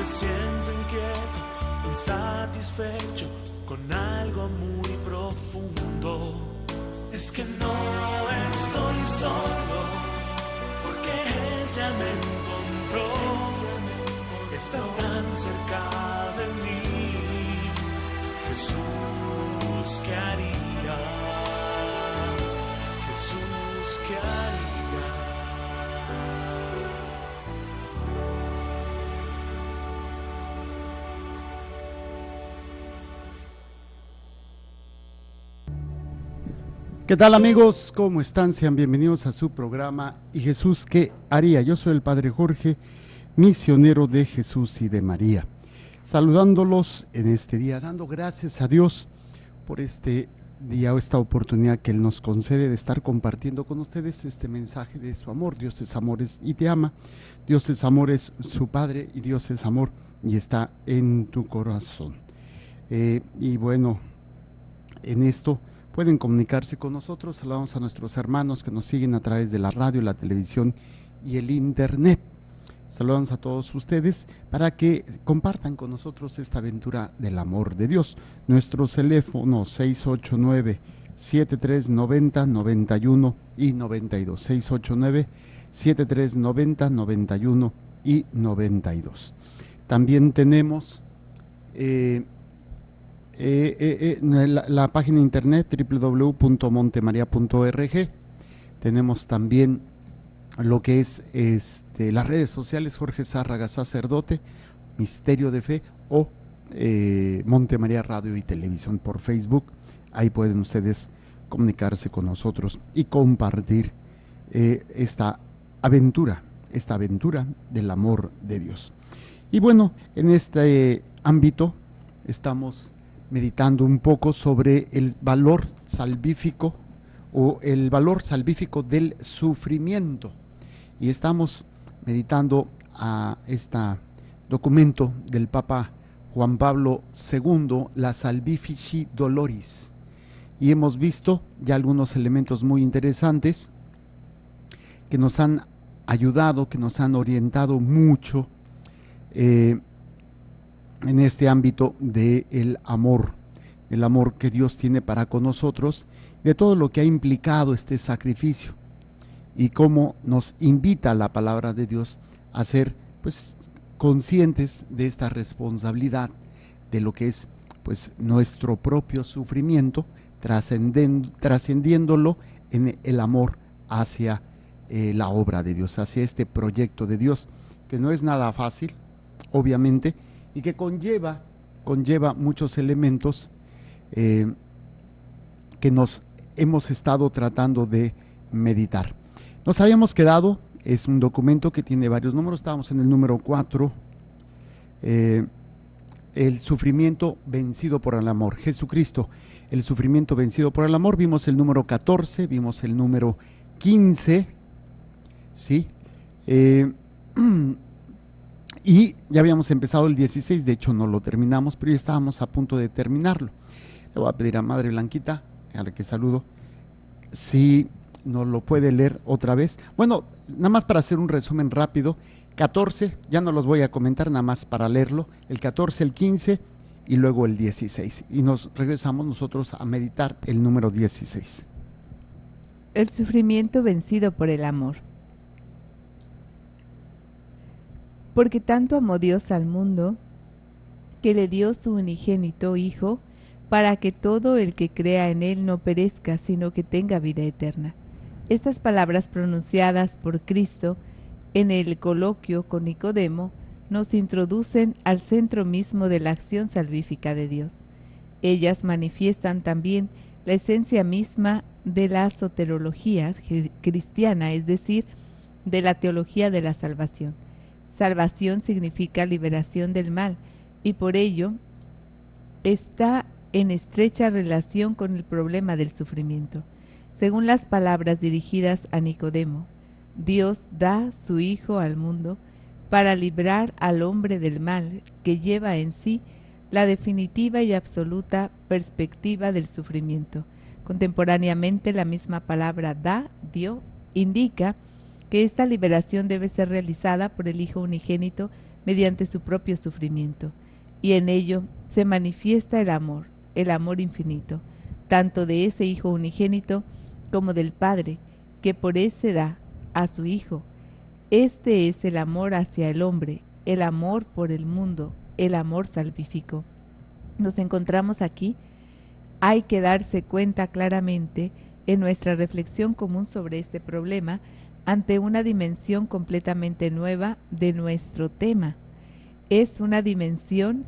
me siento inquieto, insatisfecho con algo muy profundo. Es que no estoy solo, porque Él ya me encontró. Está tan cerca de mí. Jesús, ¿qué haría? Jesús, ¿qué haría? ¿Qué tal, amigos? ¿Cómo están? Sean bienvenidos a su programa ¿Y Jesús qué haría? Yo soy el Padre Jorge, misionero de Jesús y de María, saludándolos en este día, dando gracias a Dios por este día o esta oportunidad que Él nos concede de estar compartiendo con ustedes este mensaje de su amor. Dios es amor y te ama. Dios es amor, es su Padre, y Dios es amor y está en tu corazón. Y bueno, en esto pueden comunicarse con nosotros. Saludamos a nuestros hermanos que nos siguen a través de la radio, la televisión y el internet. Saludamos a todos ustedes para que compartan con nosotros esta aventura del amor de Dios. Nuestro teléfono 689-7390-91 y 92. 689-7390-91 y 92. También tenemos la página de internet www.montemaria.org. Tenemos también lo que es las redes sociales: Jorge Zárraga Sacerdote, Misterio de Fe, o Montemaria Radio y Televisión por Facebook. Ahí pueden ustedes comunicarse con nosotros y compartir esta aventura del amor de Dios. Y bueno, en este ámbito estamos meditando un poco sobre el valor salvífico o el valor salvífico del sufrimiento. Y estamos meditando a este documento del Papa Juan Pablo II, la Salvifici Doloris. Y hemos visto ya algunos elementos muy interesantes que nos han ayudado, que nos han orientado mucho en este ámbito del amor que Dios tiene para con nosotros, de todo lo que ha implicado este sacrificio y cómo nos invita la palabra de Dios a ser pues conscientes de esta responsabilidad de lo que es pues nuestro propio sufrimiento, trascendiéndolo en el amor hacia la obra de Dios, hacia este proyecto de Dios, que no es nada fácil, obviamente, y que conlleva muchos elementos que nos hemos estado tratando de meditar. Nos habíamos quedado, es un documento que tiene varios números, estábamos en el número 4, el sufrimiento vencido por el amor, Jesucristo, el sufrimiento vencido por el amor. Vimos el número 14, vimos el número 15, ¿sí? Y ya habíamos empezado el 16, de hecho no lo terminamos, pero ya estábamos a punto de terminarlo. Le voy a pedir a Madre Blanquita, a la que saludo, si nos lo puede leer otra vez. Bueno, nada más para hacer un resumen rápido: 14, ya no los voy a comentar, nada más para leerlo, el 14, el 15 y luego el 16. Y nos regresamos nosotros a meditar el número 16. El sufrimiento vencido por el amor. Porque tanto amó Dios al mundo, que le dio su unigénito Hijo, para que todo el que crea en Él no perezca, sino que tenga vida eterna. Estas palabras pronunciadas por Cristo en el coloquio con Nicodemo nos introducen al centro mismo de la acción salvífica de Dios. Ellas manifiestan también la esencia misma de la soterología cristiana, es decir, de la teología de la salvación. Salvación significa liberación del mal, y por ello está en estrecha relación con el problema del sufrimiento. Según las palabras dirigidas a Nicodemo, Dios da su Hijo al mundo para librar al hombre del mal que lleva en sí la definitiva y absoluta perspectiva del sufrimiento. Contemporáneamente, la misma palabra dio, indica que esta liberación debe ser realizada por el Hijo unigénito mediante su propio sufrimiento, y en ello se manifiesta el amor infinito, tanto de ese Hijo unigénito como del Padre, que por ese da a su Hijo. Este es el amor hacia el hombre, el amor por el mundo, el amor salvífico. Nos encontramos aquí. Hay que darse cuenta claramente en nuestra reflexión común sobre este problema ante una dimensión completamente nueva de nuestro tema. Es una dimensión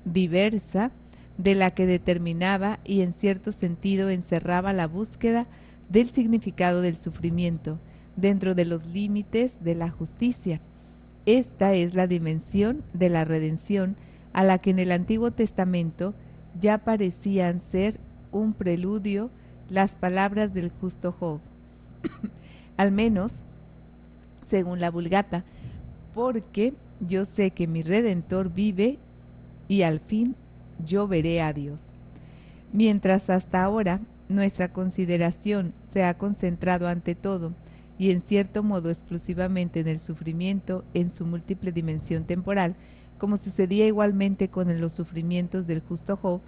diversa de la que determinaba y en cierto sentido encerraba la búsqueda del significado del sufrimiento dentro de los límites de la justicia. Esta es la dimensión de la redención a la que en el Antiguo Testamento ya parecían ser un preludio las palabras del justo Job, al menos según la Vulgata, porque yo sé que mi Redentor vive y al fin yo veré a Dios. Mientras hasta ahora nuestra consideración se ha concentrado ante todo y en cierto modo exclusivamente en el sufrimiento en su múltiple dimensión temporal, como sucedía igualmente con los sufrimientos del justo Job,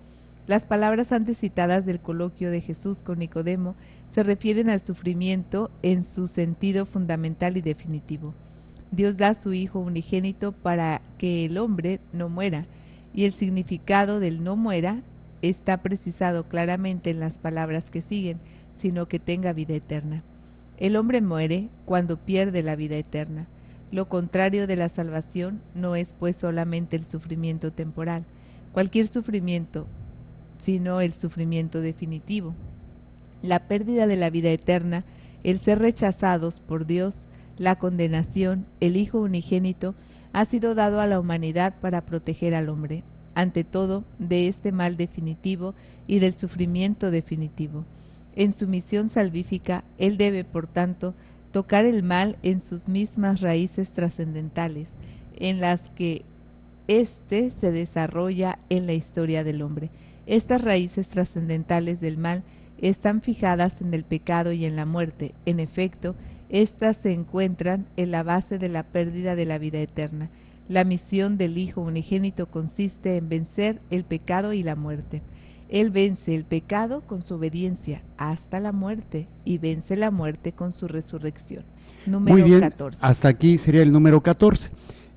las palabras antes citadas del coloquio de Jesús con Nicodemo se refieren al sufrimiento en su sentido fundamental y definitivo. Dios da a su Hijo unigénito para que el hombre no muera, y el significado del no muera está precisado claramente en las palabras que siguen, sino que tenga vida eterna. El hombre muere cuando pierde la vida eterna. Lo contrario de la salvación no es pues solamente el sufrimiento temporal, cualquier sufrimiento, sino el sufrimiento definitivo. La pérdida de la vida eterna, el ser rechazados por Dios, la condenación, el Hijo unigénito, ha sido dado a la humanidad para proteger al hombre, ante todo, de este mal definitivo y del sufrimiento definitivo. En su misión salvífica, él debe, por tanto, tocar el mal en sus mismas raíces trascendentales, en las que éste se desarrolla en la historia del hombre. Estas raíces trascendentales del mal están fijadas en el pecado y en la muerte. En efecto, estas se encuentran en la base de la pérdida de la vida eterna. La misión del Hijo unigénito consiste en vencer el pecado y la muerte. Él vence el pecado con su obediencia hasta la muerte y vence la muerte con su resurrección. Número Muy bien, 14. hasta aquí sería el número 14.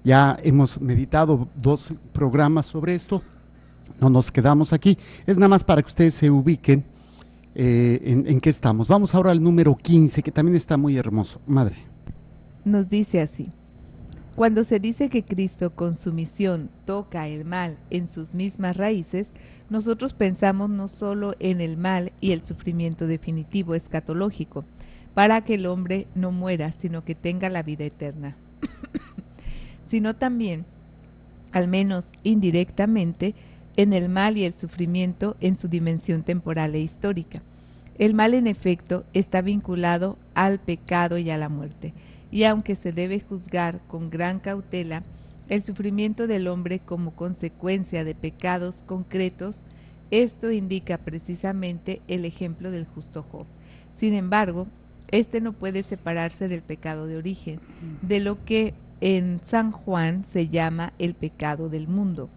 Ya hemos meditado 2 programas sobre esto, no nos quedamos aquí. Es nada más para que ustedes se ubiquen en qué estamos. Vamos ahora al número 15, que también está muy hermoso. Madre. Nos dice así: cuando se dice que Cristo con su misión toca el mal en sus mismas raíces, nosotros pensamos no solo en el mal y el sufrimiento definitivo escatológico, para que el hombre no muera, sino que tenga la vida eterna, sino también, al menos indirectamente, en el mal y el sufrimiento en su dimensión temporal e histórica. El mal, en efecto, está vinculado al pecado y a la muerte, y aunque se debe juzgar con gran cautela el sufrimiento del hombre como consecuencia de pecados concretos, esto indica precisamente el ejemplo del justo Job. Sin embargo, este no puede separarse del pecado de origen, de lo que en San Juan se llama el pecado del mundo,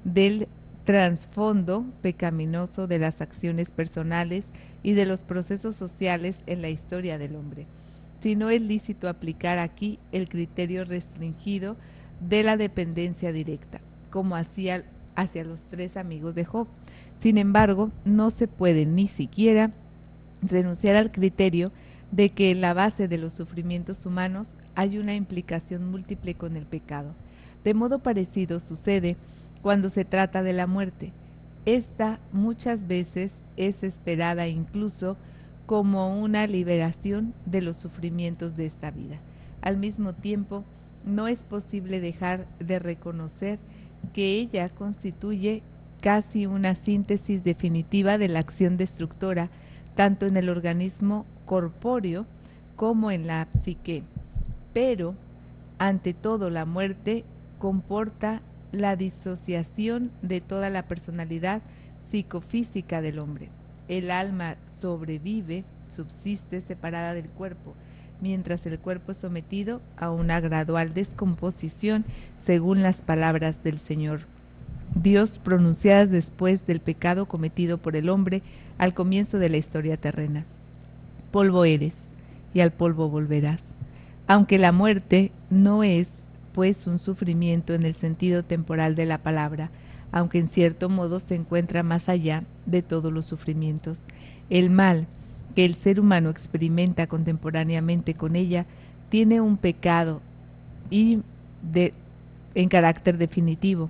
del trasfondo pecaminoso de las acciones personales y de los procesos sociales en la historia del hombre. Si no es lícito aplicar aquí el criterio restringido de la dependencia directa, como hacia los 3 amigos de Job. Sin embargo, no se puede ni siquiera renunciar al criterio de que en la base de los sufrimientos humanos hay una implicación múltiple con el pecado. De modo parecido sucede cuando se trata de la muerte. Esta muchas veces es esperada incluso como una liberación de los sufrimientos de esta vida. Al mismo tiempo, no es posible dejar de reconocer que ella constituye casi una síntesis definitiva de la acción destructora, tanto en el organismo corpóreo como en la psique. Pero, ante todo, la muerte comporta la disociación de toda la personalidad psicofísica del hombre. El alma sobrevive, subsiste separada del cuerpo. mientras el cuerpo es sometido a una gradual descomposición según las palabras del Señor Dios pronunciadas después del pecado cometido por el hombre al comienzo de la historia terrena. Polvo eres, y al polvo volverás. Aunque la muerte no es, pues, un sufrimiento en el sentido temporal de la palabra, aunque en cierto modo se encuentra más allá de todos los sufrimientos. El mal que el ser humano experimenta contemporáneamente con ella tiene un pecado en carácter definitivo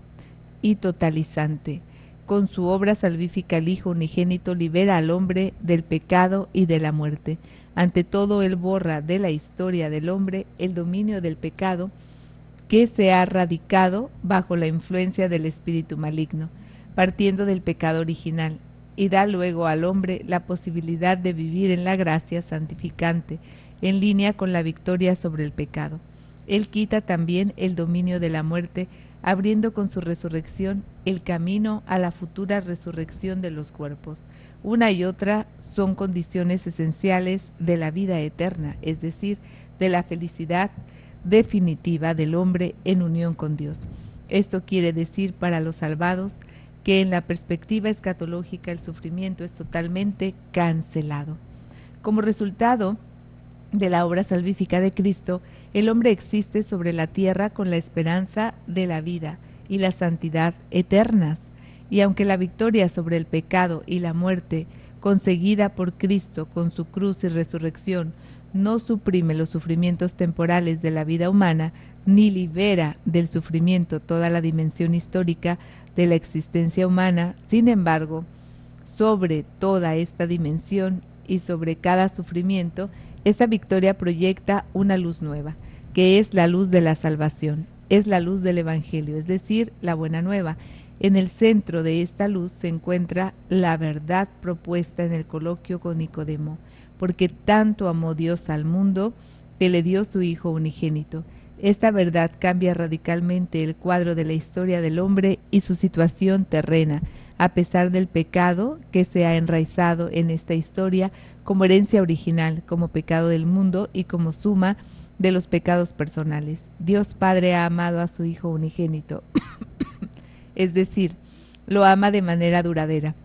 y totalizante. Con su obra salvífica el Hijo unigénito libera al hombre del pecado y de la muerte. Ante todo, él borra de la historia del hombre el dominio del pecado que se ha radicado bajo la influencia del espíritu maligno, partiendo del pecado original, y da luego al hombre la posibilidad de vivir en la gracia santificante, en línea con la victoria sobre el pecado. Él quita también el dominio de la muerte, abriendo con su resurrección el camino a la futura resurrección de los cuerpos. Una y otra son condiciones esenciales de la vida eterna, es decir, de la felicidad definitiva del hombre en unión con Dios. Esto quiere decir para los salvados que en la perspectiva escatológica el sufrimiento es totalmente cancelado. Como resultado de la obra salvífica de Cristo, el hombre existe sobre la tierra con la esperanza de la vida y la santidad eternas. Y aunque la victoria sobre el pecado y la muerte, conseguida por Cristo con su cruz y resurrección, no suprime los sufrimientos temporales de la vida humana, ni libera del sufrimiento toda la dimensión histórica de la existencia humana, sin embargo, sobre toda esta dimensión y sobre cada sufrimiento, esta victoria proyecta una luz nueva, que es la luz de la salvación, es la luz del Evangelio, es decir, la buena nueva. En el centro de esta luz se encuentra la verdad propuesta en el coloquio con Nicodemo, porque tanto amó Dios al mundo que le dio su Hijo unigénito. Esta verdad cambia radicalmente el cuadro de la historia del hombre y su situación terrena, a pesar del pecado que se ha enraizado en esta historia como herencia original, como pecado del mundo y como suma de los pecados personales. Dios Padre ha amado a su Hijo unigénito, es decir, lo ama de manera duradera.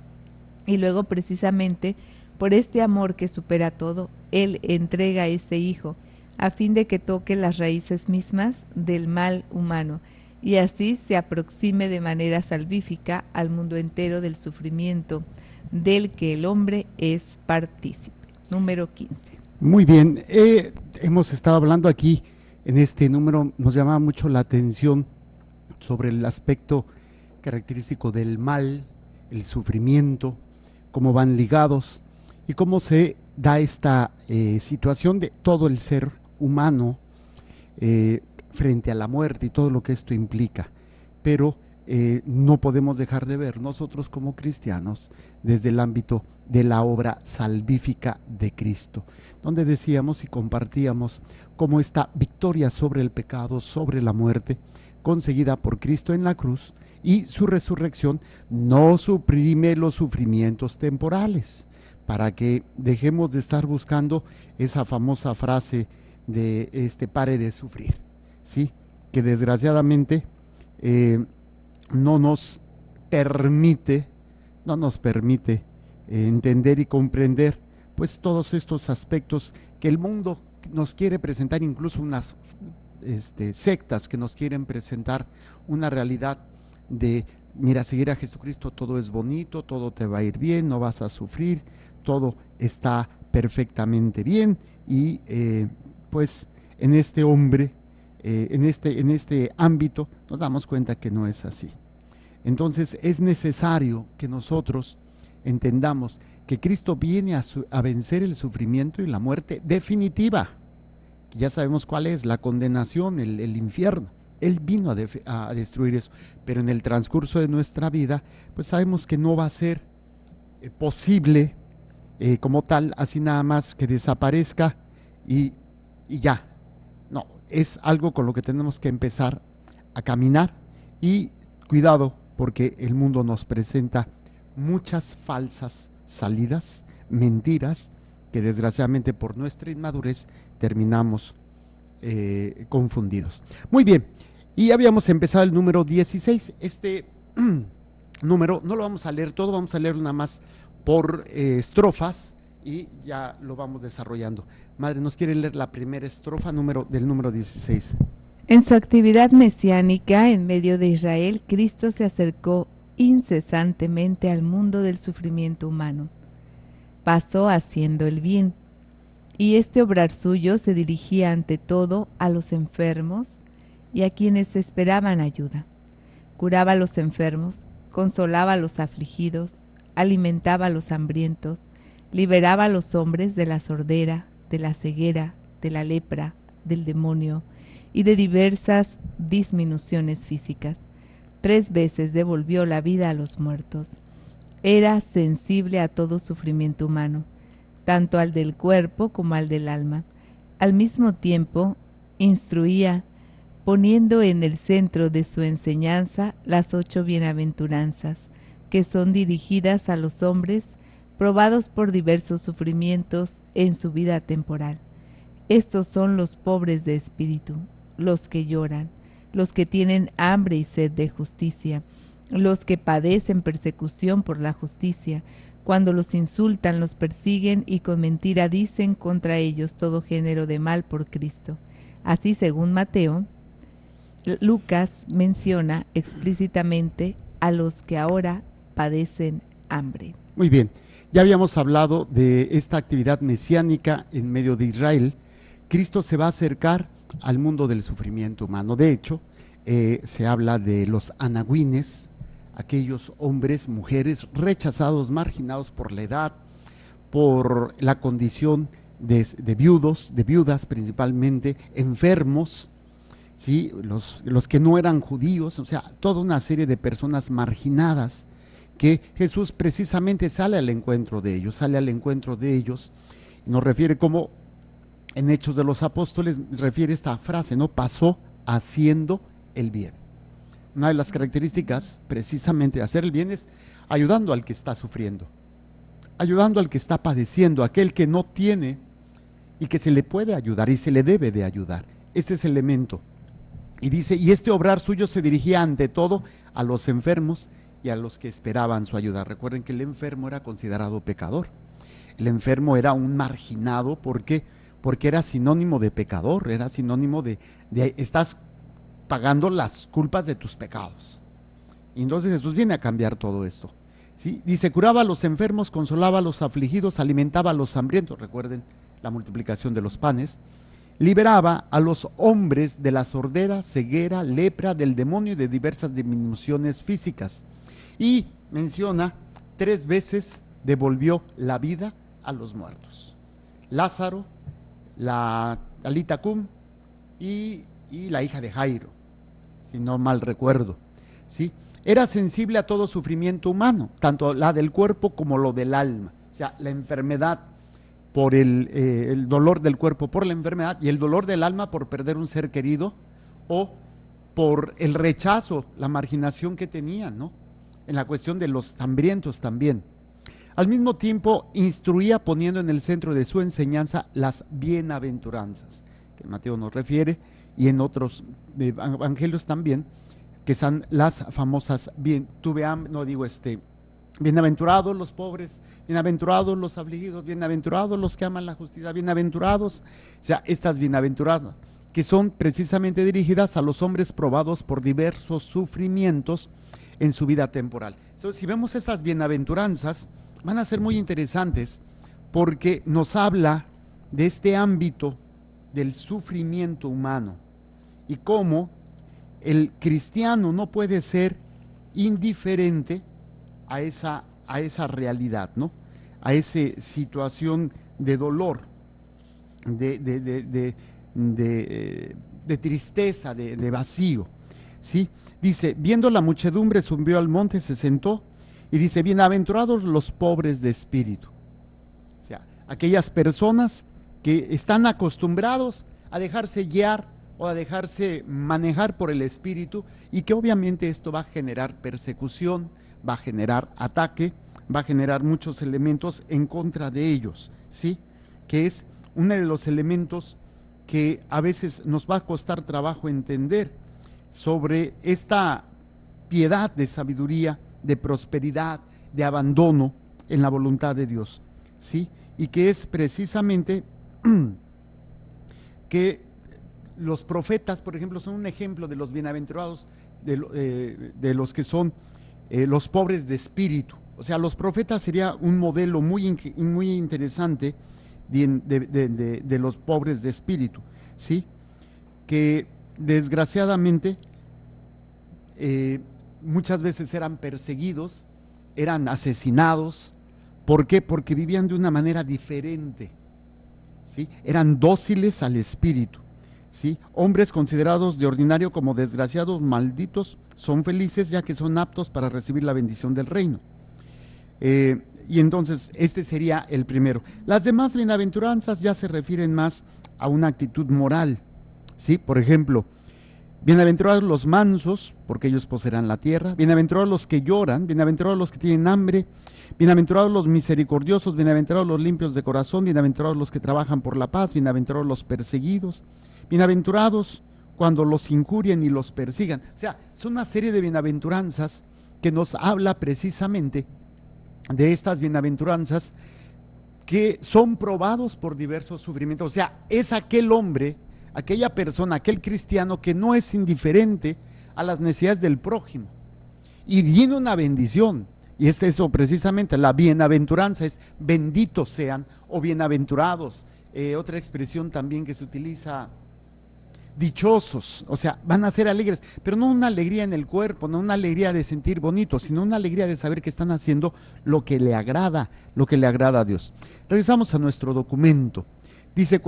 Y luego, precisamente, por este amor que supera todo, Él entrega a este Hijo, a fin de que toque las raíces mismas del mal humano, y así se aproxime de manera salvífica al mundo entero del sufrimiento del que el hombre es partícipe. Número 15. Muy bien, hemos estado hablando aquí en este número, nos llamaba mucho la atención sobre el aspecto característico del mal, el sufrimiento, cómo van ligados y cómo se da esta situación de todo el ser humano frente a la muerte y todo lo que esto implica. Pero no podemos dejar de ver nosotros como cristianos desde el ámbito de la obra salvífica de Cristo, donde decíamos y compartíamos cómo esta victoria sobre el pecado, sobre la muerte, conseguida por Cristo en la cruz, y su resurrección no suprime los sufrimientos temporales, para que dejemos de estar buscando esa famosa frase de pare de sufrir, ¿sí? Que desgraciadamente no nos permite entender y comprender pues todos estos aspectos que el mundo nos quiere presentar, incluso unas sectas que nos quieren presentar una realidad de, mira, seguir a Jesucristo todo es bonito, todo te va a ir bien, no vas a sufrir, todo está perfectamente bien, y pues en este hombre, en este ámbito nos damos cuenta que no es así. Entonces es necesario que nosotros entendamos que Cristo viene a vencer el sufrimiento y la muerte definitiva, que ya sabemos cuál es, la condenación, el infierno. Él vino a destruir eso, pero en el transcurso de nuestra vida, pues sabemos que no va a ser posible como tal, así nada más que desaparezca y ya. No, es algo con lo que tenemos que empezar a caminar, y cuidado, porque el mundo nos presenta muchas falsas salidas, mentiras, que desgraciadamente por nuestra inmadurez terminamos confundidos. Muy bien, y habíamos empezado el número 16. Este número no lo vamos a leer todo, vamos a leer nada más por estrofas y ya lo vamos desarrollando. Madre, ¿nos quiere leer la primera estrofa del número 16? En su actividad mesiánica en medio de Israel, Cristo se acercó incesantemente al mundo del sufrimiento humano. Pasó haciendo el bien, y este obrar suyo se dirigía ante todo a los enfermos y a quienes esperaban ayuda. Curaba a los enfermos, consolaba a los afligidos, alimentaba a los hambrientos, liberaba a los hombres de la sordera, de la ceguera, de la lepra, del demonio y de diversas disminuciones físicas. 3 veces devolvió la vida a los muertos. Era sensible a todo sufrimiento humano, tanto al del cuerpo como al del alma. Al mismo tiempo, instruía, poniendo en el centro de su enseñanza las 8 bienaventuranzas, que son dirigidas a los hombres probados por diversos sufrimientos en su vida temporal. Estos son los pobres de espíritu, los que lloran, los que tienen hambre y sed de justicia, los que padecen persecución por la justicia, cuando los insultan, los persiguen y con mentira dicen contra ellos todo género de mal por Cristo. Así, según Mateo, Lucas menciona explícitamente a los que ahora padecen hambre. Muy bien, ya habíamos hablado de esta actividad mesiánica en medio de Israel. Cristo se va a acercar al mundo del sufrimiento humano. De hecho, se habla de los anahuines, aquellos hombres, mujeres rechazados, marginados por la edad, por la condición de viudos, de viudas principalmente, enfermos, ¿sí? Los que no eran judíos, o sea, toda una serie de personas marginadas que Jesús precisamente sale al encuentro de ellos, y nos refiere como en Hechos de los Apóstoles, refiere esta frase, ¿no? Pasó haciendo el bien. Una de las características precisamente de hacer el bien es ayudando al que está sufriendo, ayudando al que está padeciendo, aquel que no tiene y que se le puede ayudar y se le debe de ayudar. Este es el elemento. Y dice, y este obrar suyo se dirigía ante todo a los enfermos y a los que esperaban su ayuda. Recuerden que el enfermo era considerado pecador. El enfermo era un marginado, ¿por qué? Porque era sinónimo de pecador, era sinónimo de estás pagando las culpas de tus pecados. Y entonces Jesús viene a cambiar todo esto, ¿sí? Dice, curaba a los enfermos, consolaba a los afligidos, alimentaba a los hambrientos, recuerden la multiplicación de los panes, liberaba a los hombres de la sordera, ceguera, lepra, del demonio y de diversas disminuciones físicas. Y menciona 3 veces devolvió la vida a los muertos. Lázaro, la Talita Cum y la hija de Jairo, si no mal recuerdo, ¿sí? Era sensible a todo sufrimiento humano, tanto la del cuerpo como lo del alma, o sea, la enfermedad por el dolor del cuerpo por la enfermedad y el dolor del alma por perder un ser querido o por el rechazo, la marginación que tenían, ¿no? En la cuestión de los hambrientos también. Al mismo tiempo, instruía poniendo en el centro de su enseñanza las bienaventuranzas, que Mateo nos refiere, y en otros evangelios también, que son las famosas, bienaventurados los pobres, bienaventurados los afligidos, bienaventurados los que aman la justicia, bienaventurados, o sea, estas bienaventuradas, que son precisamente dirigidas a los hombres probados por diversos sufrimientos en su vida temporal. Entonces, si vemos estas bienaventuranzas, van a ser muy interesantes porque nos habla de este ámbito del sufrimiento humano y cómo el cristiano no puede ser indiferente a esa realidad, ¿no? A esa situación de dolor, de tristeza, de vacío, ¿sí? Dice, viendo la muchedumbre, subió al monte, se sentó y dice, bienaventurados los pobres de espíritu. O sea, aquellas personas que están acostumbrados a dejarse guiar o a dejarse manejar por el espíritu y que obviamente esto va a generar persecución, va a generar ataque, va a generar muchos elementos en contra de ellos, ¿sí? que es uno de los elementos que a veces nos va a costar trabajo entender sobre esta piedad de sabiduría, de prosperidad, de abandono en la voluntad de Dios, ¿sí? Y que es precisamente que los profetas, por ejemplo, son un ejemplo de los bienaventurados, de los que son los pobres de espíritu. O sea, los profetas sería un modelo muy interesante de los pobres de espíritu, ¿sí? Que desgraciadamente muchas veces eran perseguidos, eran asesinados. ¿Por qué? Porque vivían de una manera diferente, ¿sí? Eran dóciles al espíritu, ¿sí? Hombres considerados de ordinario como desgraciados, malditos, son felices ya que son aptos para recibir la bendición del reino. Y entonces este sería el primero. Las demás bienaventuranzas ya se refieren más a una actitud moral, ¿sí? Por ejemplo, bienaventurados los mansos, porque ellos poseerán la tierra. Bienaventurados los que lloran, bienaventurados los que tienen hambre, bienaventurados los misericordiosos, bienaventurados los limpios de corazón, bienaventurados los que trabajan por la paz, bienaventurados los perseguidos, bienaventurados cuando los injurien y los persigan. O sea, son una serie de bienaventuranzas que nos habla precisamente de estas bienaventuranzas que son probados por diversos sufrimientos. O sea, es aquel hombre, aquella persona, aquel cristiano que no es indiferente a las necesidades del prójimo. Y viene una bendición. Y es eso precisamente, la bienaventuranza es benditos sean o bienaventurados. Otra expresión también que se utiliza, dichosos, o sea, van a ser alegres, pero no una alegría en el cuerpo, no una alegría de sentir bonito, sino una alegría de saber que están haciendo lo que le agrada a Dios. Regresamos a nuestro documento. Dice,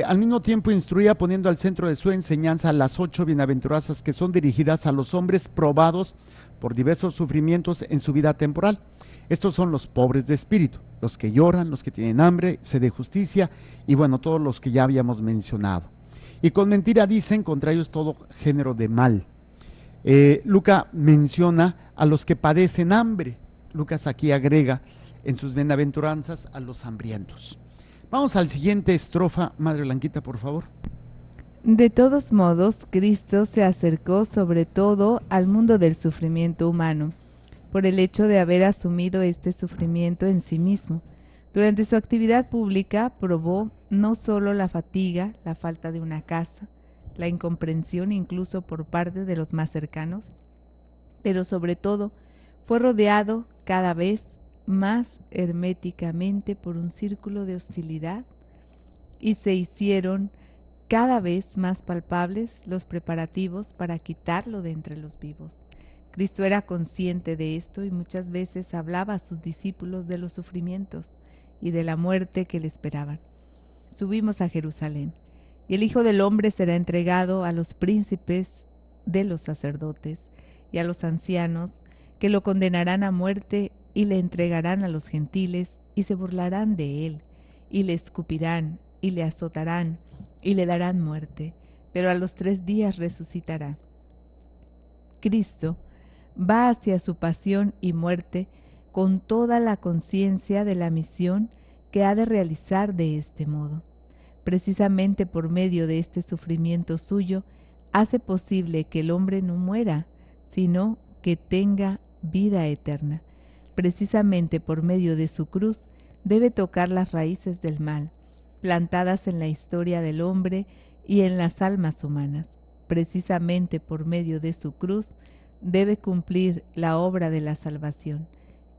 al mismo tiempo instruía poniendo al centro de su enseñanza las 8 bienaventuranzas que son dirigidas a los hombres probados por diversos sufrimientos en su vida temporal. Estos son los pobres de espíritu, los que lloran, los que tienen hambre, sed de justicia y bueno, todos los que ya habíamos mencionado. Y con mentira dicen contra ellos todo género de mal. Lucas menciona a los que padecen hambre. Lucas aquí agrega en sus bienaventuranzas a los hambrientos. Vamos al siguiente estrofa, Madre Blanquita, por favor. De todos modos, Cristo se acercó sobre todo al mundo del sufrimiento humano, por el hecho de haber asumido este sufrimiento en sí mismo. Durante su actividad pública probó no solo la fatiga, la falta de una casa, la incomprensión incluso por parte de los más cercanos, pero sobre todo fue rodeado cada vez más herméticamente por un círculo de hostilidad y se hicieron cada vez más palpables los preparativos para quitarlo de entre los vivos. Cristo era consciente de esto y muchas veces hablaba a sus discípulos de los sufrimientos y de la muerte que le esperaban. Subimos a Jerusalén, y el Hijo del Hombre será entregado a los príncipes de los sacerdotes y a los ancianos, que lo condenarán a muerte y le entregarán a los gentiles, y se burlarán de él, y le escupirán, y le azotarán, y le darán muerte, pero a los 3 días resucitará. Cristo va hacia su pasión y muerte con toda la conciencia de la misión que ha de realizar de este modo. Precisamente por medio de este sufrimiento suyo, hace posible que el hombre no muera, sino que tenga vida eterna. Precisamente por medio de su cruz, debe tocar las raíces del mal, plantadas en la historia del hombre y en las almas humanas. Precisamente por medio de su cruz, debe cumplir la obra de la salvación.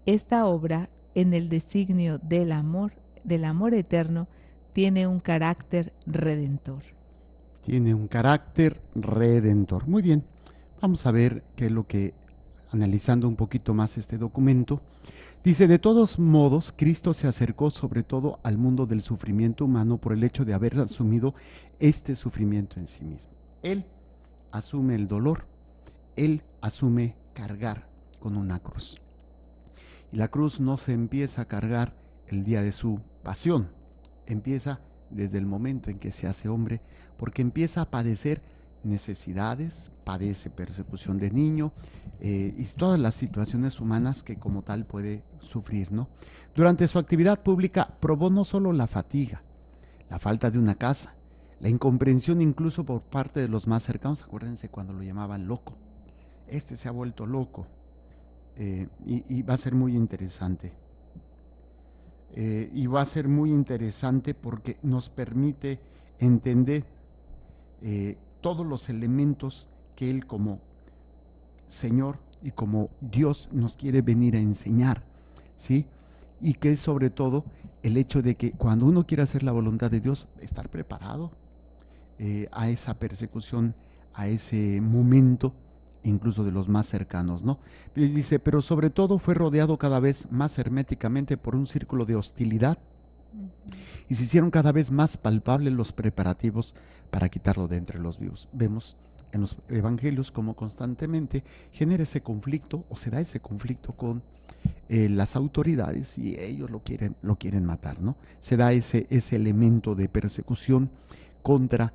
Esta obra, en el designio del amor eterno, tiene un carácter redentor. Tiene un carácter redentor. Muy bien, vamos a ver qué es lo que, analizando un poquito más este documento, dice, de todos modos, Cristo se acercó sobre todo al mundo del sufrimiento humano por el hecho de haber asumido este sufrimiento en sí mismo. Él asume el dolor, Él asume cargar con una cruz. Y la cruz no se empieza a cargar el día de su pasión, empieza desde el momento en que se hace hombre, porque empieza a padecer necesidades, padece persecución de niño y todas las situaciones humanas que como tal puede sufrir, ¿no? Durante su actividad pública probó no solo la fatiga, la falta de una casa, la incomprensión incluso por parte de los más cercanos. Acuérdense cuando lo llamaban loco. Este se ha vuelto loco y va a ser muy interesante. Y va a ser muy interesante porque nos permite entender todos los elementos que Él como Señor y como Dios nos quiere venir a enseñar, ¿sí? Y que es sobre todo el hecho de que cuando uno quiere hacer la voluntad de Dios, estar preparado a esa persecución, a ese momento, incluso de los más cercanos, ¿no? Y dice, pero sobre todo fue rodeado cada vez más herméticamente por un círculo de hostilidad y se hicieron cada vez más palpables los preparativos para quitarlo de entre los vivos. Vemos en los evangelios como constantemente genera ese conflicto o se da ese conflicto con las autoridades y ellos lo quieren matar, ¿no? Se da ese elemento de persecución contra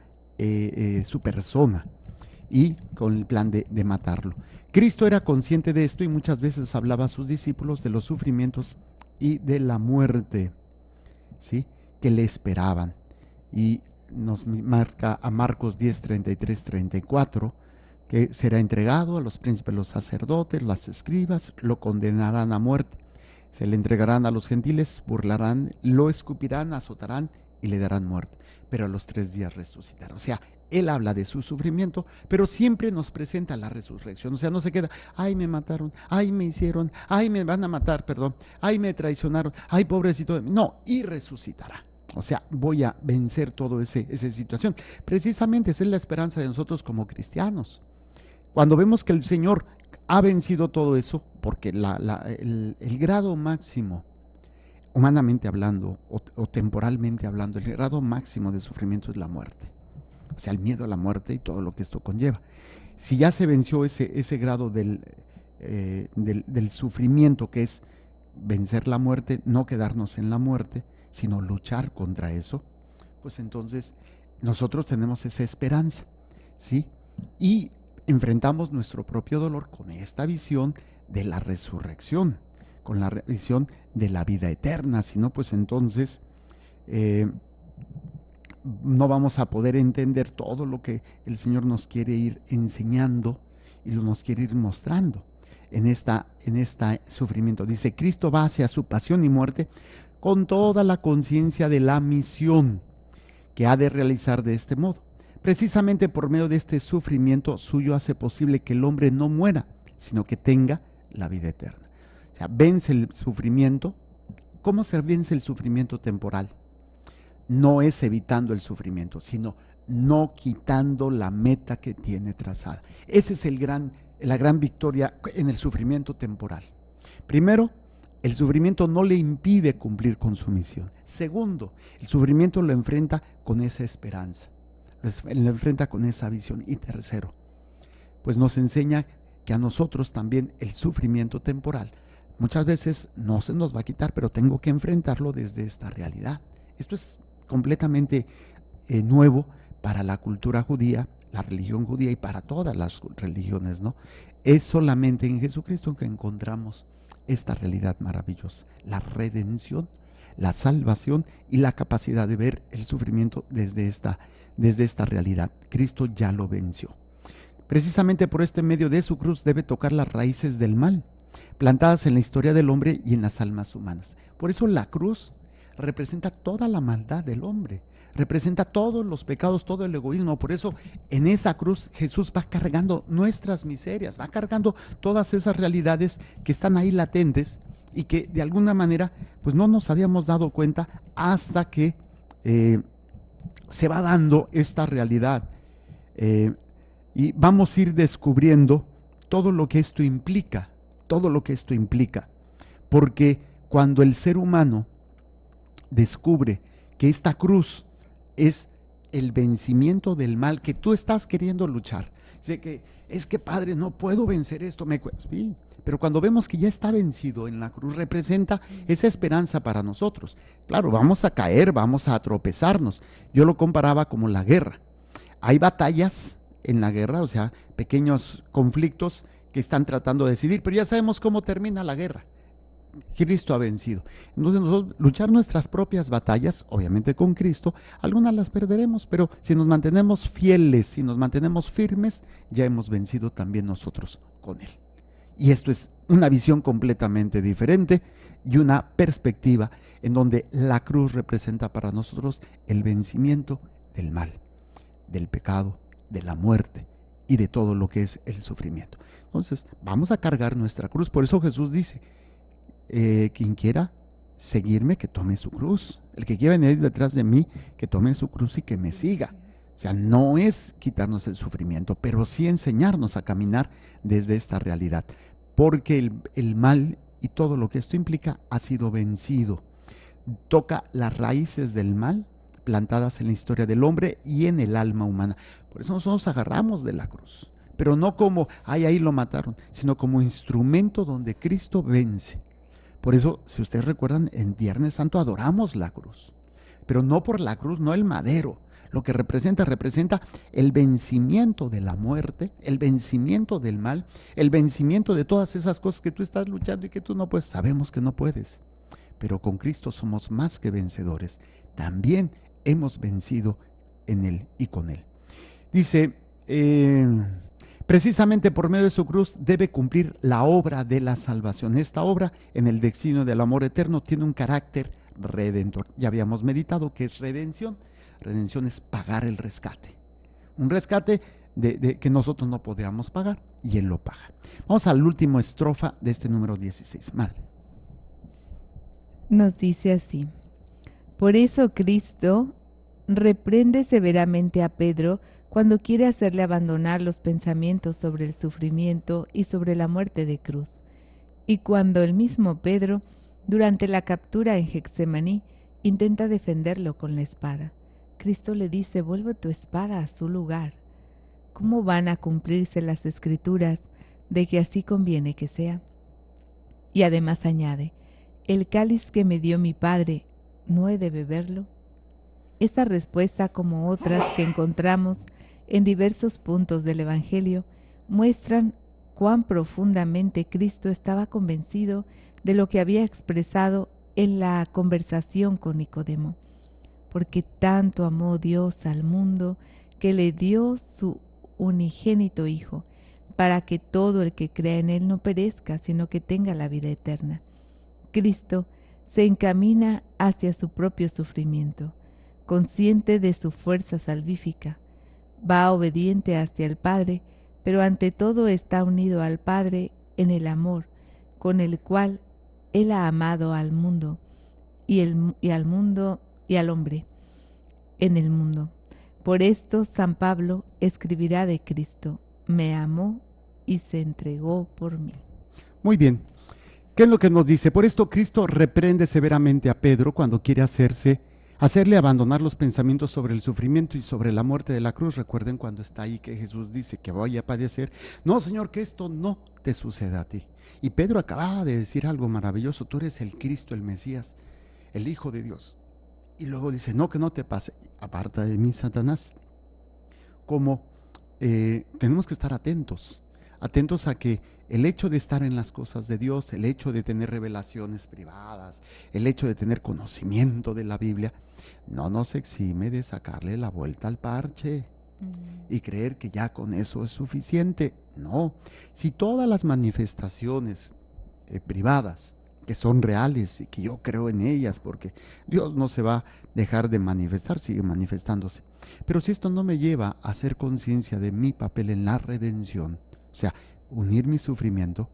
su persona y con el plan de matarlo. Cristo era consciente de esto y muchas veces hablaba a sus discípulos de los sufrimientos y de la muerte, ¿sí?, que le esperaban. Y nos marca a Marcos 10, 33, 34, que será entregado a los príncipes, los sacerdotes, las escribas, lo condenarán a muerte, se le entregarán a los gentiles, burlarán, lo escupirán, azotarán y le darán muerte, pero a los 3 días resucitará. O sea, Él habla de su sufrimiento, pero siempre nos presenta la resurrección. O sea, no se queda, ay, me mataron, ay, me hicieron, ay, me van a matar, perdón, ay, me traicionaron, ay, pobrecito de mí. No, y resucitará. O sea, voy a vencer toda esa situación. Precisamente esa es la esperanza de nosotros como cristianos. Cuando vemos que el Señor ha vencido todo eso, porque el grado máximo, humanamente hablando o temporalmente hablando, el grado máximo de sufrimiento es la muerte. O sea, el miedo a la muerte y todo lo que esto conlleva. Si ya se venció ese grado del sufrimiento, que es vencer la muerte, no quedarnos en la muerte, sino luchar contra eso, pues entonces nosotros tenemos esa esperanza, ¿sí? Y enfrentamos nuestro propio dolor con esta visión de la resurrección, con la visión de la vida eterna. Si no, pues entonces no vamos a poder entender todo lo que el Señor nos quiere ir enseñando y nos quiere ir mostrando en este sufrimiento. Dice, Cristo va hacia su pasión y muerte con toda la conciencia de la misión que ha de realizar de este modo. Precisamente por medio de este sufrimiento suyo hace posible que el hombre no muera, sino que tenga la vida eterna. O sea, vence el sufrimiento. ¿Cómo se vence el sufrimiento temporal? No es evitando el sufrimiento, sino no quitando la meta que tiene trazada. Esa es la gran victoria en el sufrimiento temporal. Primero, el sufrimiento no le impide cumplir con su misión. Segundo, el sufrimiento lo enfrenta con esa esperanza, lo enfrenta con esa visión. Y tercero, pues nos enseña que a nosotros también el sufrimiento temporal muchas veces no se nos va a quitar, pero tengo que enfrentarlo desde esta realidad. Esto es completamente nuevo para la cultura judía, la religión judía y para todas las religiones, ¿no? Es solamente en Jesucristo que encontramos esta realidad maravillosa, la redención, la salvación y la capacidad de ver el sufrimiento desde esta realidad. Cristo ya lo venció. Precisamente por este medio de su cruz debe tocar las raíces del mal, plantadas en la historia del hombre y en las almas humanas. Por eso la cruz representa toda la maldad del hombre, representa todos los pecados, todo el egoísmo. Por eso en esa cruz Jesús va cargando nuestras miserias, va cargando todas esas realidades que están ahí latentes y que de alguna manera pues no nos habíamos dado cuenta hasta que se va dando esta realidad. Y vamos a ir descubriendo todo lo que esto implica, porque cuando el ser humano descubre que esta cruz es el vencimiento del mal que tú estás queriendo luchar, es que Padre, no puedo vencer esto, sí, pero cuando vemos que ya está vencido en la cruz, representa esa esperanza para nosotros. Claro, vamos a caer, vamos a tropezarnos. Yo lo comparaba como la guerra. Hay batallas en la guerra, o sea, pequeños conflictos que están tratando de decidir, pero ya sabemos cómo termina la guerra. Cristo ha vencido. Entonces nosotros luchar nuestras propias batallas, obviamente con Cristo, algunas las perderemos, pero si nos mantenemos fieles, si nos mantenemos firmes, ya hemos vencido también nosotros con Él. Y esto es una visión completamente diferente y una perspectiva en donde la cruz representa para nosotros el vencimiento del mal, del pecado, de la muerte y de todo lo que es el sufrimiento. Entonces vamos a cargar nuestra cruz. Por eso Jesús dice, quien quiera seguirme, que tome su cruz. El que quiera venir detrás de mí, que tome su cruz y que me siga. O sea, no es quitarnos el sufrimiento, pero sí enseñarnos a caminar desde esta realidad. Porque el mal y todo lo que esto implica ha sido vencido. Toca las raíces del mal plantadas en la historia del hombre y en el alma humana. Por eso nosotros nos agarramos de la cruz. Pero no como, ay, ahí lo mataron, sino como instrumento donde Cristo vence. Por eso, si ustedes recuerdan, en Viernes Santo adoramos la cruz, pero no por la cruz, no el madero. Lo que representa el vencimiento de la muerte, el vencimiento del mal, el vencimiento de todas esas cosas que tú estás luchando y que tú no puedes. Sabemos que no puedes, pero con Cristo somos más que vencedores. También hemos vencido en Él y con Él. Dice, precisamente por medio de su cruz debe cumplir la obra de la salvación. Esta obra, en el destino del amor eterno, tiene un carácter redentor. Ya habíamos meditado que es redención. Redención es pagar el rescate. Un rescate de que nosotros no podíamos pagar y Él lo paga. Vamos al último estrofa de este número 16. Madre. Nos dice así: por eso Cristo reprende severamente a Pedro cuando quiere hacerle abandonar los pensamientos sobre el sufrimiento y sobre la muerte de cruz. Y cuando el mismo Pedro, durante la captura en Getsemaní, intenta defenderlo con la espada, Cristo le dice: vuelve tu espada a su lugar. ¿Cómo van a cumplirse las escrituras de que así conviene que sea? Y además añade: el cáliz que me dio mi Padre, ¿no he de beberlo? Esta respuesta, como otras que encontramos en diversos puntos del Evangelio, muestran cuán profundamente Cristo estaba convencido de lo que había expresado en la conversación con Nicodemo. Porque tanto amó Dios al mundo que le dio su unigénito Hijo, para que todo el que crea en Él no perezca, sino que tenga la vida eterna. Cristo se encamina hacia su propio sufrimiento, consciente de su fuerza salvífica. Va obediente hacia el Padre, pero ante todo está unido al Padre en el amor con el cual Él ha amado al mundo y al hombre en el mundo. Por esto San Pablo escribirá de Cristo: me amó y se entregó por mí. Muy bien. ¿Qué es lo que nos dice? Por esto Cristo reprende severamente a Pedro cuando quiere hacerle abandonar los pensamientos sobre el sufrimiento y sobre la muerte de la cruz. Recuerden cuando está ahí que Jesús dice que voy a padecer. No, Señor, que esto no te suceda a ti. Y Pedro acababa de decir algo maravilloso: tú eres el Cristo, el Mesías, el Hijo de Dios. Y luego dice: no, que no te pase. Aparta de mí, Satanás. Como tenemos que estar atentos a que el hecho de estar en las cosas de Dios, el hecho de tener revelaciones privadas, el hecho de tener conocimiento de la Biblia, no nos exime de sacarle la vuelta al parche y creer que ya con eso es suficiente. No, si todas las manifestaciones privadas, que son reales y que yo creo en ellas, porque Dios no se va a dejar de manifestar, sigue manifestándose. Pero si esto no me lleva a hacer conciencia de mi papel en la redención, o sea, unir mi sufrimiento,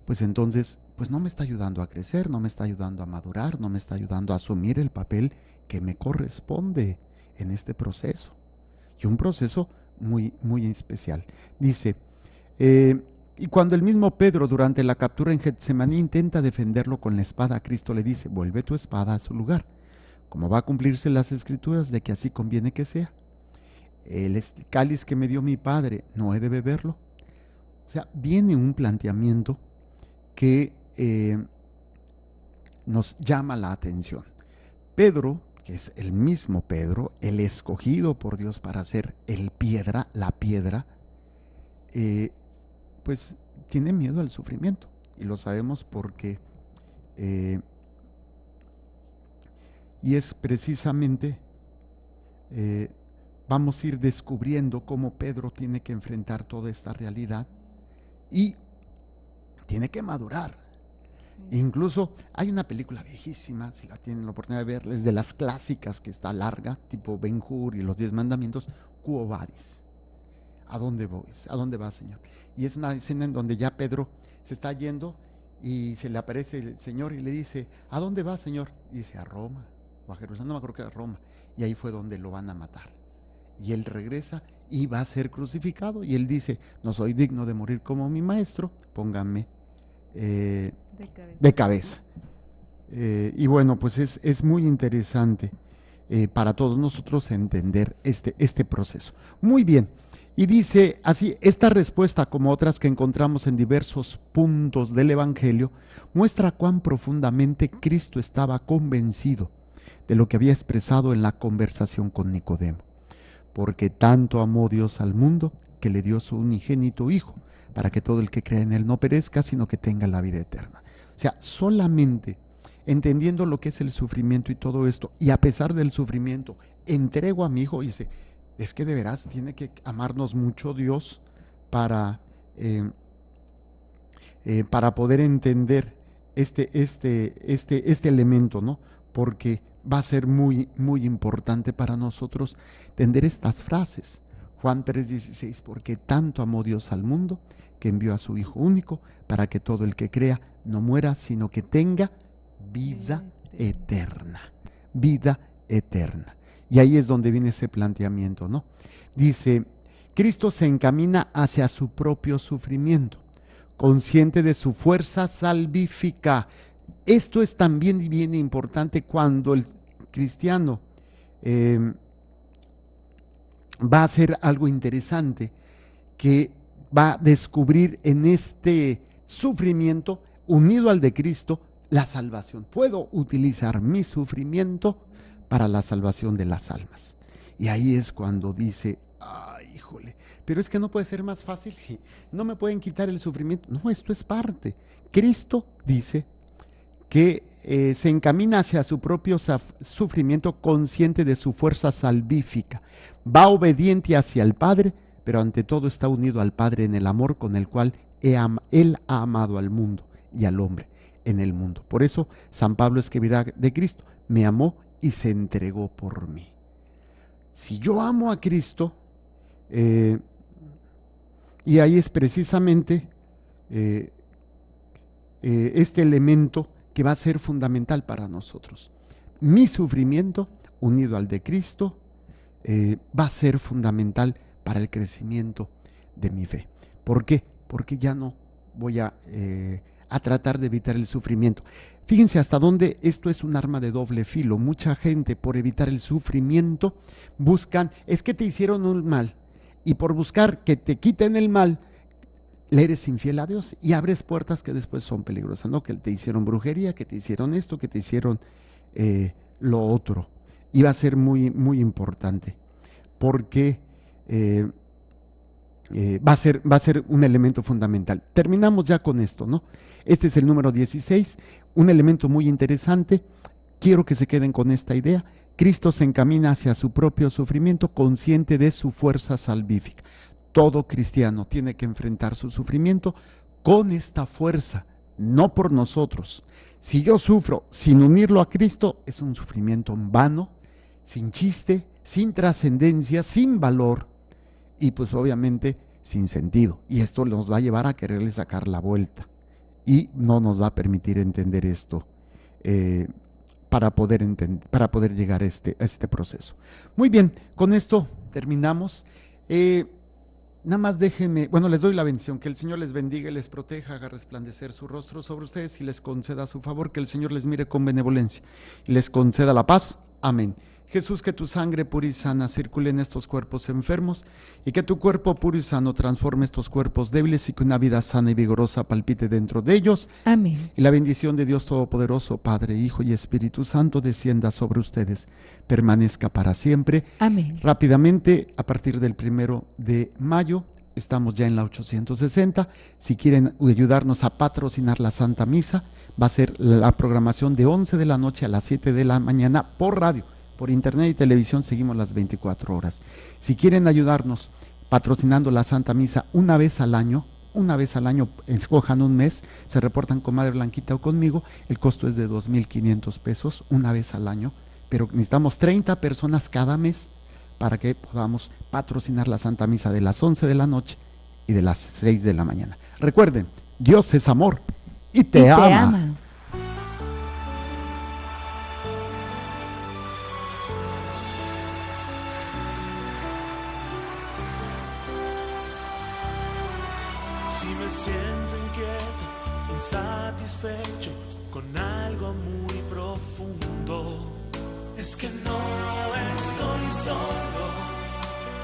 pues entonces pues no me está ayudando a crecer, no me está ayudando a madurar, no me está ayudando a asumir el papel que me corresponde en este proceso. Y un proceso muy, muy especial. Dice, y cuando el mismo Pedro durante la captura en Getsemaní intenta defenderlo con la espada, Cristo le dice: vuelve tu espada a su lugar. ¿Cómo va a cumplirse las escrituras de que así conviene que sea? El cáliz que me dio mi Padre, ¿no he de beberlo? O sea, viene un planteamiento que nos llama la atención. Pedro que es el mismo Pedro, el escogido por Dios para ser la piedra, pues tiene miedo al sufrimiento. Y lo sabemos porque, y es precisamente, vamos a ir descubriendo cómo Pedro tiene que enfrentar toda esta realidad y tiene que madurar. Incluso hay una película viejísima, si la tienen la oportunidad de verla, es de las clásicas, que está larga, tipo Ben-Hur y los 10 mandamientos, Quo Vadis. ¿A dónde voy? ¿A dónde va, Señor? Y es una escena en donde ya Pedro se está yendo y se le aparece el Señor y le dice, ¿a dónde va, Señor? Y dice, a Roma o a Jerusalén, no me acuerdo que era Roma. Y ahí fue donde lo van a matar. Y él regresa y va a ser crucificado. Y él dice, no soy digno de morir como mi maestro, pónganme de cabeza. Y bueno, pues es muy interesante para todos nosotros entender este proceso. Muy bien. Y dice así, esta respuesta, como otras que encontramos en diversos puntos del Evangelio, muestra cuán profundamente Cristo estaba convencido de lo que había expresado en la conversación con Nicodemo. Porque tanto amó Dios al mundo que le dio su unigénito Hijo, para que todo el que crea en Él no perezca, sino que tenga la vida eterna. O sea, solamente entendiendo lo que es el sufrimiento y todo esto, y a pesar del sufrimiento, entrego a mi Hijo, y dice, es que de veras tiene que amarnos mucho Dios para poder entender este elemento, ¿no? Porque va a ser muy, muy importante para nosotros entender estas frases. Juan 3:16, porque tanto amó Dios al mundo que envió a su Hijo único para que todo el que crea no muera, sino que tenga vida eterna. Vida eterna. Y ahí es donde viene ese planteamiento, ¿no? Dice, Cristo se encamina hacia su propio sufrimiento, consciente de su fuerza salvífica. Esto es también bien importante cuando el cristiano va a hacer algo interesante, que va a descubrir en este sufrimiento, unido al de Cristo, la salvación. Puedo utilizar mi sufrimiento para la salvación de las almas. Y ahí es cuando dice, ay, híjole, pero es que no puede ser más fácil, no me pueden quitar el sufrimiento. No, esto es parte. Cristo dice que se encamina hacia su propio sufrimiento, consciente de su fuerza salvífica. Va obediente hacia el Padre, pero ante todo está unido al Padre en el amor con el cual Él ha amado al mundo y al hombre en el mundo. Por eso San Pablo escribirá de Cristo, me amó y se entregó por mí. Si yo amo a Cristo, y ahí es precisamente este elemento que va a ser fundamental para nosotros. Mi sufrimiento, unido al de Cristo, va a ser fundamental para el crecimiento de mi fe. ¿Por qué? Porque ya no voy a tratar de evitar el sufrimiento. Fíjense hasta dónde esto es un arma de doble filo. Mucha gente, por evitar el sufrimiento, buscan, es que te hicieron un mal, y por buscar que te quiten el mal, le eres infiel a Dios y abres puertas que después son peligrosas, ¿no? Que te hicieron brujería, que te hicieron esto, que te hicieron lo otro. Y va a ser muy, muy importante, porque va a ser un elemento fundamental. Terminamos ya con esto, ¿no? Este es el número 16, un elemento muy interesante. Quiero que se queden con esta idea. Cristo se encamina hacia su propio sufrimiento, consciente de su fuerza salvífica. Todo cristiano tiene que enfrentar su sufrimiento con esta fuerza, no por nosotros. Si yo sufro sin unirlo a Cristo, es un sufrimiento vano, sin chiste, sin trascendencia, sin valor y pues obviamente sin sentido. Y esto nos va a llevar a quererle sacar la vuelta y no nos va a permitir entender esto para poder llegar a este proceso. Muy bien, con esto terminamos. Nada más déjenme, bueno, les doy la bendición, que el Señor les bendiga y les proteja, haga resplandecer su rostro sobre ustedes y les conceda su favor, que el Señor les mire con benevolencia y les conceda la paz. Amén. Jesús, que tu sangre pura y sana circule en estos cuerpos enfermos y que tu cuerpo puro y sano transforme estos cuerpos débiles y que una vida sana y vigorosa palpite dentro de ellos. Amén. Y la bendición de Dios Todopoderoso, Padre, Hijo y Espíritu Santo, descienda sobre ustedes, permanezca para siempre. Amén. Rápidamente, a partir del 1 de mayo, estamos ya en la 860. Si quieren ayudarnos a patrocinar la Santa Misa, va a ser la programación de 11 de la noche a las 7 de la mañana por radio. Por internet y televisión seguimos las 24 horas. Si quieren ayudarnos patrocinando la Santa Misa una vez al año, escojan un mes, se reportan con Madre Blanquita o conmigo, el costo es de 2,500 pesos una vez al año, pero necesitamos 30 personas cada mes para que podamos patrocinar la Santa Misa de las 11 de la noche y de las 6 de la mañana. Recuerden, Dios es amor y te ama. Si me siento inquieto, insatisfecho con algo muy profundo, es que no estoy solo,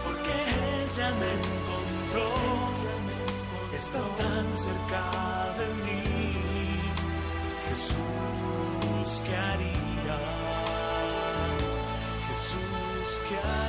porque Él ya me encontró, está tan cerca de mí. Jesús, ¿qué haría? Jesús, ¿qué haría?